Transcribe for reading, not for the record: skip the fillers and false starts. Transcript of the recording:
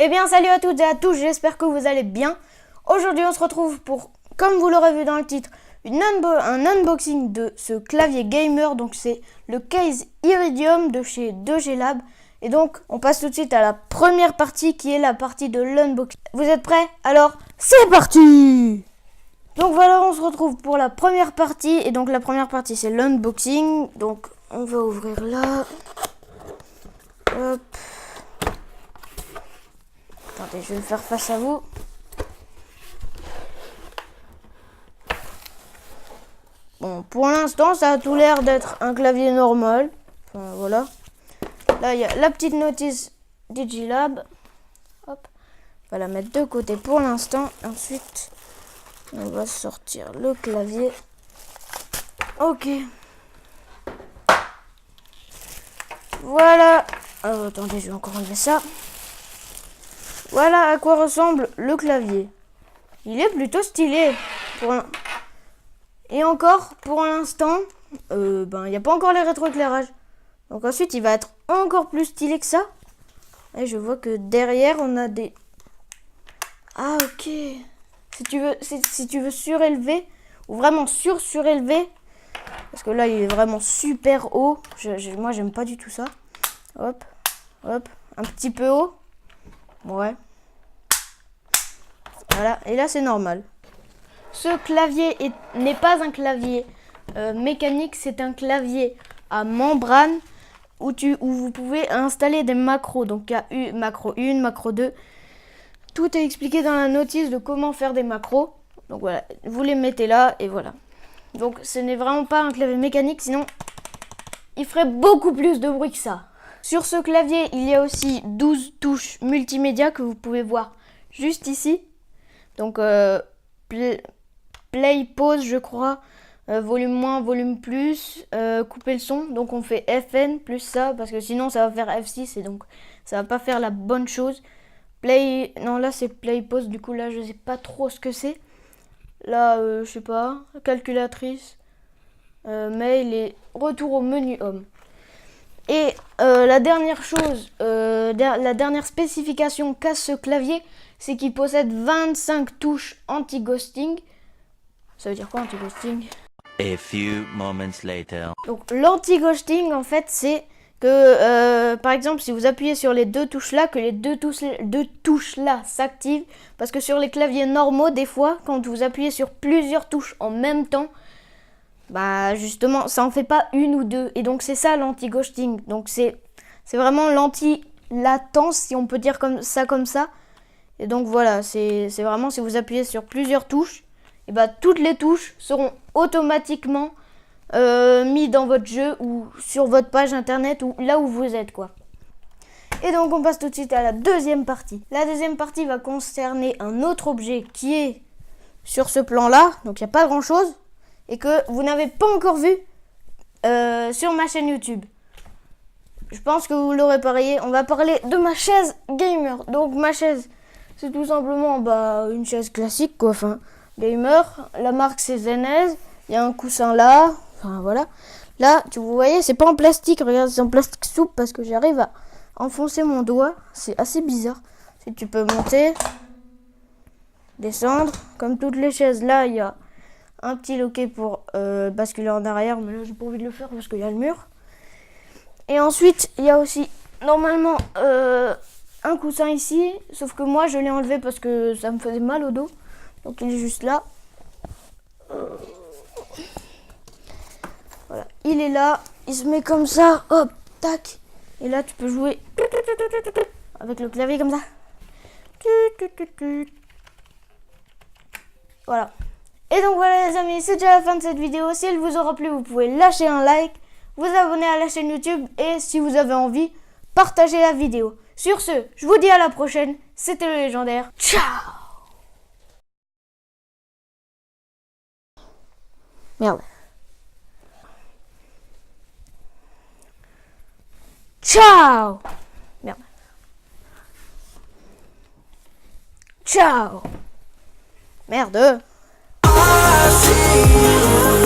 Eh bien salut à toutes et à tous, j'espère que vous allez bien. Aujourd'hui on se retrouve pour, comme vous l'aurez vu dans le titre, un unboxing de ce clavier gamer. Donc c'est le case Iridium de chez 2G Lab. Et donc on passe tout de suite à la première partie qui est la partie de l'unboxing. Vous êtes prêts? Alors c'est parti! Donc voilà, on se retrouve pour la première partie. Et donc la première partie c'est l'unboxing. Donc on va ouvrir là. Hop. Attendez, je vais le faire face à vous. Bon, pour l'instant, ça a tout l'air d'être un clavier normal. Enfin, voilà. Là, il y a la petite notice Digilab. Hop. On va la mettre de côté pour l'instant. Ensuite, on va sortir le clavier. Ok. Voilà. Alors, attendez, je vais encore enlever ça. Voilà à quoi ressemble le clavier. Il est plutôt stylé. Et encore, pour l'instant, il n'y a pas encore les rétroéclairages. Donc ensuite, il va être encore plus stylé que ça. Et je vois que derrière, on a des... Ah, ok. Si tu veux surélever, ou vraiment surélever, parce que là, il est vraiment super haut. Moi, j'aime pas du tout ça. Hop, hop, un petit peu haut. Ouais. Voilà, et là c'est normal. Ce clavier n'est pas un clavier mécanique, c'est un clavier à membrane où vous pouvez installer des macros. Donc il y a macro 1, macro 2. Tout est expliqué dans la notice de comment faire des macros. Donc voilà, vous les mettez là et voilà. Donc ce n'est vraiment pas un clavier mécanique, sinon il ferait beaucoup plus de bruit que ça. Sur ce clavier, il y a aussi 12 touches multimédia que vous pouvez voir juste ici. Donc, play, pause, je crois, volume moins, volume plus, couper le son. Donc, on fait FN plus ça, parce que sinon, ça va faire F6 et donc, ça va pas faire la bonne chose. Play, non, là, c'est play, pause. Du coup, là, je sais pas trop ce que c'est. Là, je sais pas, calculatrice, mail et retour au menu Home. Et la dernière chose, la dernière spécification qu'a ce clavier, c'est qu'il possède 25 touches anti-ghosting. Ça veut dire quoi anti-ghosting? A few moments later. Donc l'anti-ghosting en fait c'est que par exemple si vous appuyez sur les deux touches là, que les deux touches là s'activent. Parce que sur les claviers normaux des fois quand vous appuyez sur plusieurs touches en même temps, bah justement ça en fait pas une ou deux. Et donc c'est ça l'anti-ghosting. Donc c'est vraiment l'anti-latence si on peut dire comme ça. Et donc voilà, c'est vraiment si vous appuyez sur plusieurs touches, et bah toutes les touches seront automatiquement mis dans votre jeu ou sur votre page internet ou là où vous êtes quoi. Et donc on passe tout de suite à la deuxième partie. La deuxième partie va concerner un autre objet qui est sur ce plan là, donc il n'y a pas grand chose et que vous n'avez pas encore vu sur ma chaîne YouTube. Je pense que vous l'aurez parié, on va parler de ma chaise gamer. Donc ma chaise, c'est tout simplement une chaise classique quoi, enfin gamer. La marque c'est Zenez. Il y a un coussin là, enfin voilà. Là, vous voyez, c'est pas en plastique, regarde, c'est en plastique souple parce que j'arrive à enfoncer mon doigt. C'est assez bizarre. Si tu peux monter, descendre, comme toutes les chaises. Là, il y a un petit loquet pour basculer en arrière, mais là j'ai pas envie de le faire parce qu'il y a le mur. Et ensuite, il y a aussi normalement un coussin ici, sauf que moi je l'ai enlevé parce que ça me faisait mal au dos. Donc il est juste là. Voilà, il est là, il se met comme ça, hop, tac. Et là tu peux jouer avec le clavier comme ça. Voilà. Et donc voilà les amis, c'est déjà la fin de cette vidéo. Si elle vous aura plu, vous pouvez lâcher un like, vous abonner à la chaîne YouTube et si vous avez envie, partagez la vidéo. Sur ce, je vous dis à la prochaine. C'était le légendaire. Ciao! Merde. Ciao! Merde. Ciao! Merde. I see you.